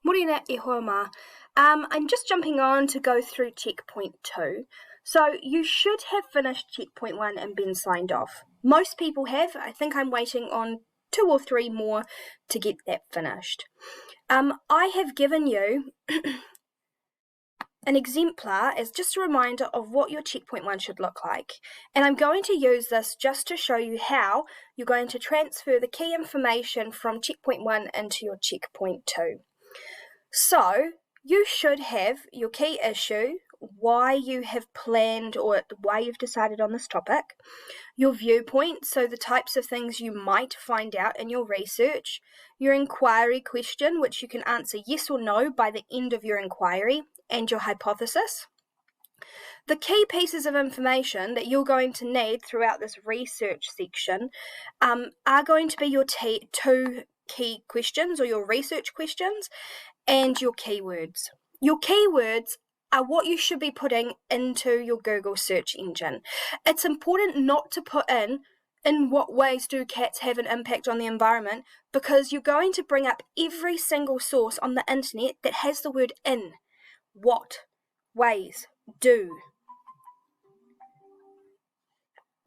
Morena e hoa ma. I'm just jumping on to go through checkpoint 2. So you should have finished checkpoint 1 and been signed off. Most people have. I think I'm waiting on 2 or 3 more to get that finished. I have given you an exemplar as just a reminder of what your checkpoint 1 should look like. And I'm going to use this just to show you how you're going to transfer the key information from checkpoint 1 into your checkpoint 2. So you should have your key issue, why you have planned or why you've decided on this topic, your viewpoint, so the types of things you might find out in your research, your inquiry question, which you can answer yes or no by the end of your inquiry, and your hypothesis. The key pieces of information that you're going to need throughout this research section are going to be your 2 key questions or your research questions and your keywords. Your keywords are what you should be putting into your Google search engine. It's important not to put in what ways do cats have an impact on the environment, because you're going to bring up every single source on the internet that has the word in. What, ways, do.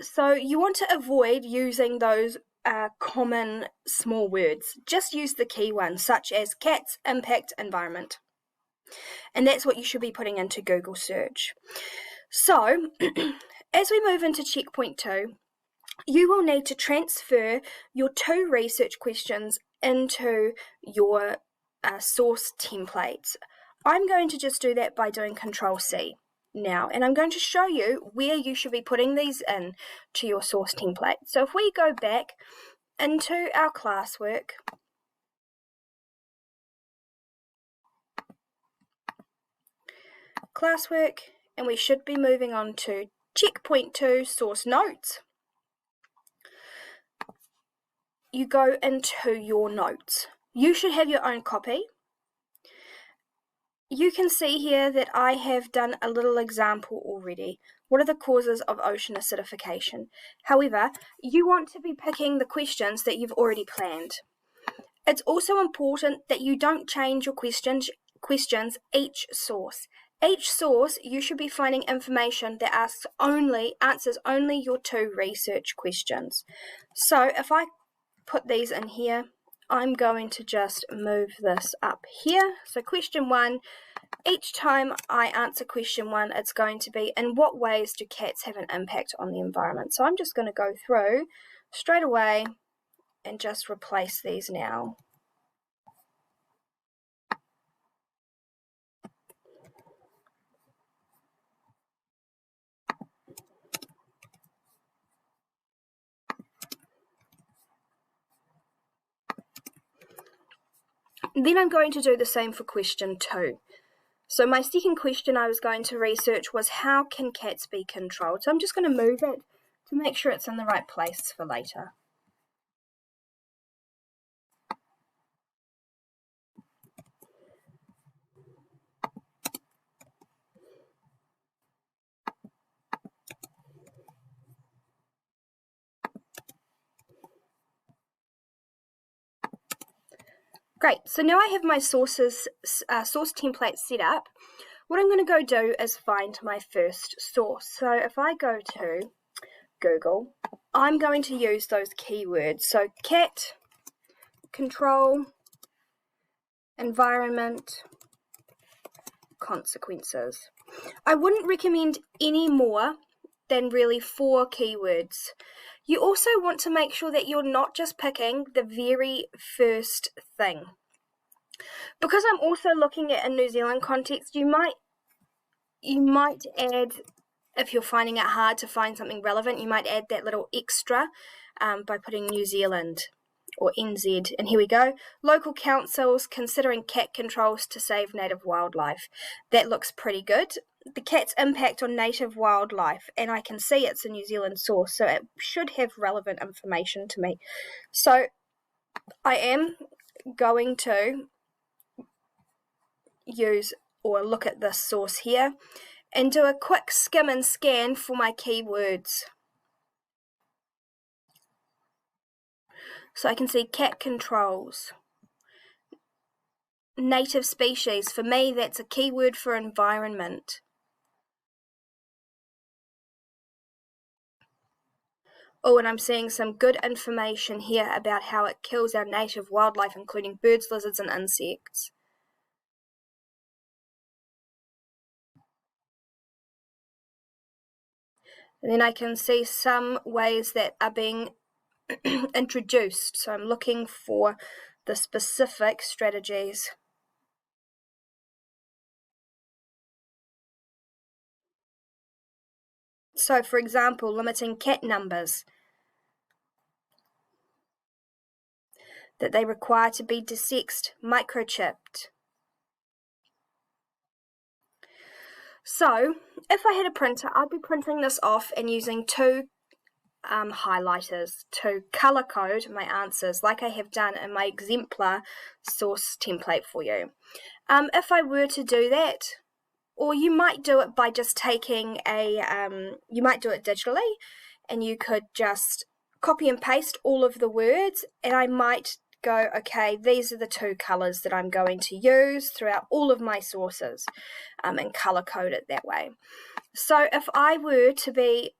So you want to avoid using those common small words. Just use the key ones, such as cats, impact, environment. And that's what you should be putting into Google search. So, as we move into checkpoint 2, you will need to transfer your 2 research questions into your source templates. I'm going to just do that by doing Control-C now, and I'm going to show you where you should be putting these in to your source template. So if we go back into our classwork, and we should be moving on to checkpoint 2, source notes. You go into your notes. You should have your own copy. You can see here that I have done a little example already. What are the causes of ocean acidification? However, you want to be picking the questions that you've already planned. It's also important that you don't change your questions each source. Each source, you should be finding information that answers only your 2 research questions. So if I put these in here, I'm going to just move this up here. So question 1, each time I answer question 1, it's going to be, in what ways do cats have an impact on the environment? So I'm just going to go through straight away and just replace these now. Then I'm going to do the same for question 2. So my second question I was going to research was, how can cats be controlled? So I'm just going to move it to make sure it's in the right place for later. Great, so now I have my source template set up. What I'm going to go do is find my first source. So if I go to Google, I'm going to use those keywords. So cat, control, environment, consequences. I wouldn't recommend any more than really 4 keywords. You also want to make sure that you're not just picking the very first thing. Because I'm also looking at a New Zealand context, you might add, if you're finding it hard to find something relevant, you might add that little extra by putting New Zealand or NZ. And here we go. Local councils considering cat controls to save native wildlife. That looks pretty good. The cat's impact on native wildlife, and I can see it's a New Zealand source, so it should have relevant information to me. So I am going to use or look at this source here and do a quick skim and scan for my keywords. So I can see cat controls. native species. For me, that's a keyword for environment. Oh, and I'm seeing some good information here about how it kills our native wildlife, including birds, lizards, and insects. And then I can see some ways that are being introduced. So I'm looking for the specific strategies. So, for example, limiting cat numbers that they require to be desexed, microchipped. So, if I had a printer, I'd be printing this off and using two highlighters to color code my answers, like I have done in my exemplar source template for you. If I were to do that, or you might do it by just taking you might do it digitally, and you could just copy and paste all of the words, and I might go, okay, these are the two colors that I'm going to use throughout all of my sources, and color code it that way. So if I were to be,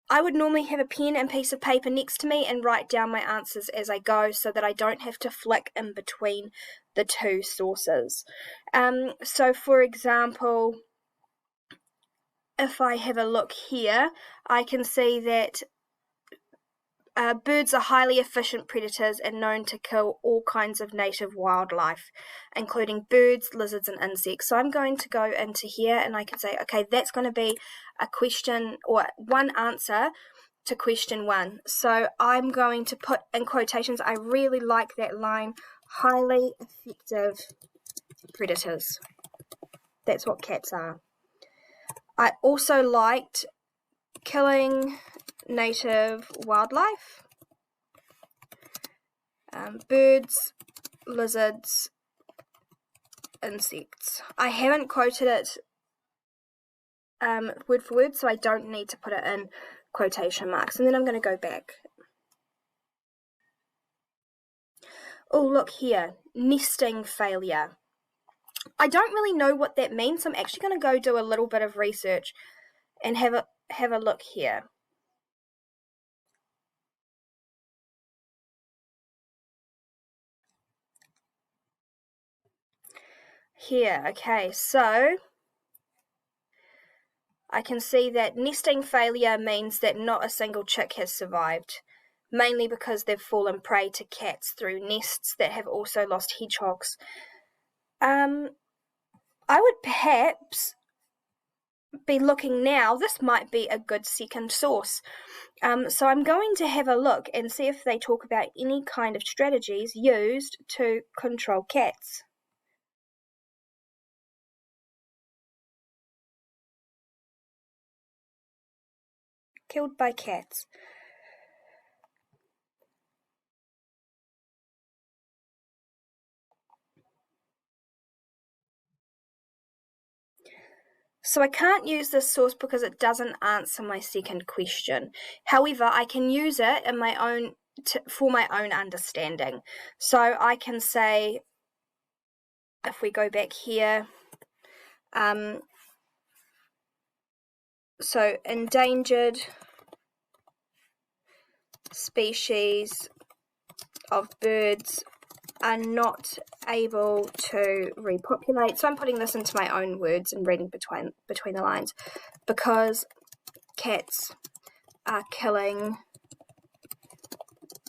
I would normally have a pen and piece of paper next to me and write down my answers as I go so that I don't have to flick in between the two sources. So for example, if I have a look here, I can see that birds are highly efficient predators and known to kill all kinds of native wildlife, including birds, lizards, and insects. So I'm going to go into here and I can say, okay, that's going to be a question or one answer to question 1. So I'm going to put in quotations, I really like that line, highly effective predators. That's what cats are. I also liked killing native wildlife, birds, lizards, insects. I haven't quoted it word for word, so I don't need to put it in quotation marks. And then I'm going to go back. Oh, look here, nesting failure. I don't really know what that means, so I'm actually going to go do a little bit of research and have a look here. Here, okay, so I can see that nesting failure means that not a single chick has survived, mainly because they've fallen prey to cats through nests that have also lost hedgehogs. I would perhaps be looking now, this might be a good second source. So I'm going to have a look and see if they talk about any kind of strategies used to control cats. Killed by cats. So I can't use this source because it doesn't answer my second question. However, I can use it in my own for my own understanding. So I can say, if we go back here, so endangered species of birds are not able to repopulate. So I'm putting this into my own words and reading between the lines, because cats are killing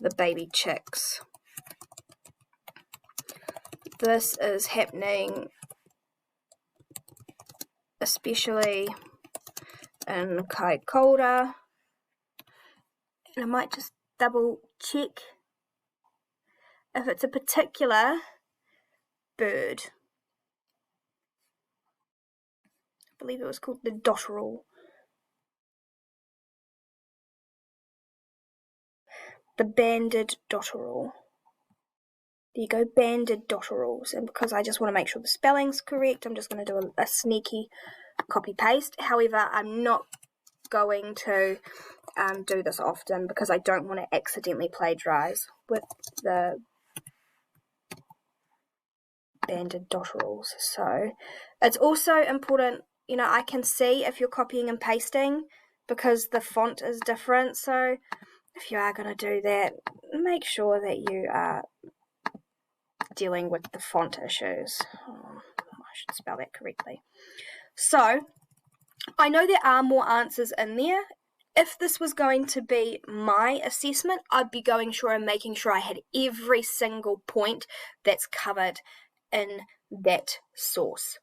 the baby chicks. This is happening especially in Kaikoura, and I might just double check if it's a particular bird. I believe it was called the dotterel. The banded dotterel. There you go, banded dotterels. And because I just want to make sure the spelling's correct, I'm just going to do a sneaky copy-paste. However, I'm not going to do this often because I don't want to accidentally plagiarize with the banded dotterels. So it's also important, you know, I can see if you're copying and pasting because the font is different. So if you are going to do that, make sure that you are dealing with the font issues. Oh, I should spell that correctly. So I know there are more answers in there. If this was going to be my assessment, I'd be going through and making sure I had every single point that's covered in that source.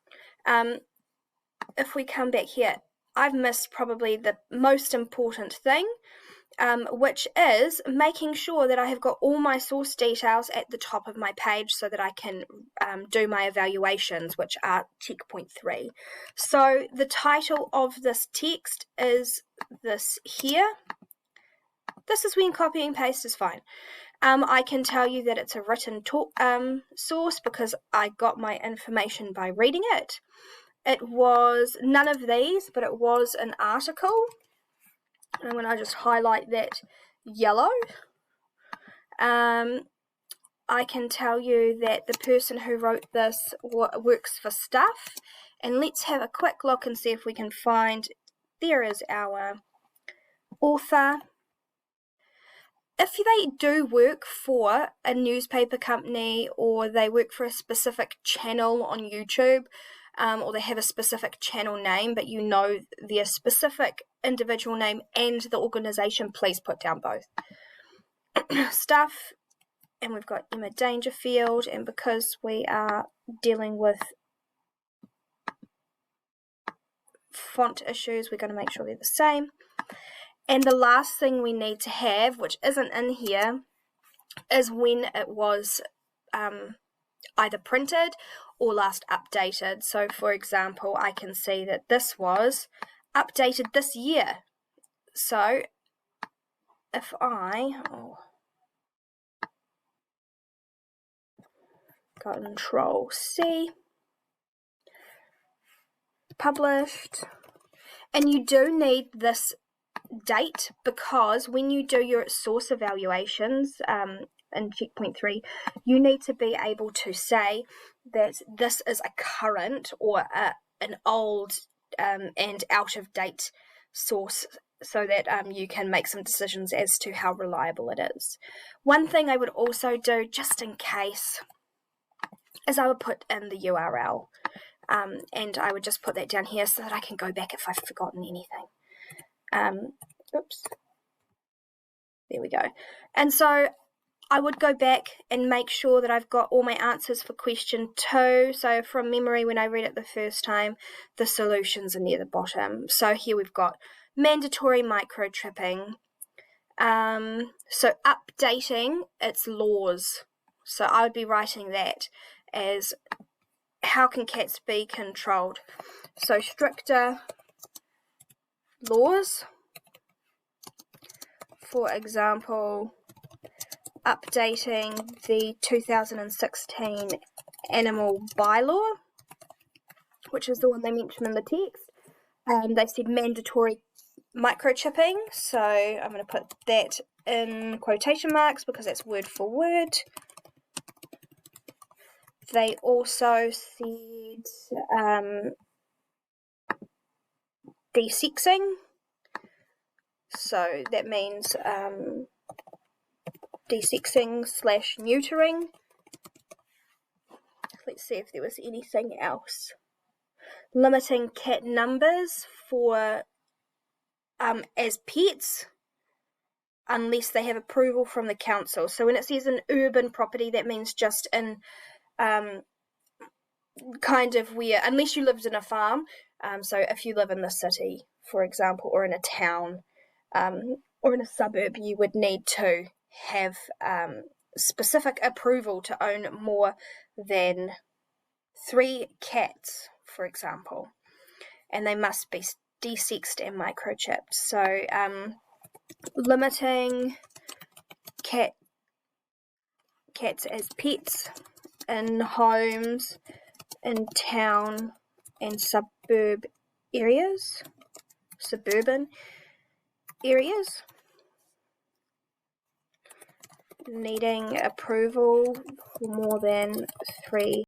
If we come back here, I've missed probably the most important thing, which is making sure that I have got all my source details at the top of my page so that I can do my evaluations, which are checkpoint 3. So the title of this text is this here. This is when copy and paste is fine. I can tell you that it's a written source because I got my information by reading it. It was none of these, but it was an article. And when I just highlight that yellow, I can tell you that the person who wrote this works for Stuff. And let's have a quick look and see if we can find, there is our author. If they do work for a newspaper company or they work for a specific channel on YouTube, or they have a specific channel name, but you know their specific individual name and the organisation, please put down both. Stuff, and we've got Emma Dangerfield, and because we are dealing with font issues, we're going to make sure they're the same. And the last thing we need to have, which isn't in here, is when it was either printed or last updated. So for example, I can see that this was updated this year. So if I Control C, published, and you do need this date because when you do your source evaluations in checkpoint 3, you need to be able to say that this is a current or an old and out of date source, so that you can make some decisions as to how reliable it is. One thing I would also do, just in case, is I would put in the URL, and I would just put that down here so that I can go back if I've forgotten anything. Oops, there we go. And so I would go back and make sure that I've got all my answers for question 2. So from memory, when I read it the first time, the solutions are near the bottom. So here we've got mandatory microchipping. So updating its laws. So I would be writing that as how can cats be controlled. So stricter laws. For example, updating the 2016 animal bylaw, which is the one they mentioned in the text. They said mandatory microchipping, so I'm going to put that in quotation marks because that's word for word. They also said desexing, so that means desexing / neutering. Let's see if there was anything else. Limiting cat numbers for as pets unless they have approval from the council. So when it says an urban property, that means just in kind of where, unless you lived in a farm, so if you live in the city, for example, or in a town, or in a suburb, you would need to have specific approval to own more than 3 cats, for example, and they must be desexed and microchipped. So limiting cats as pets in homes, in town and suburban areas, needing approval for more than 3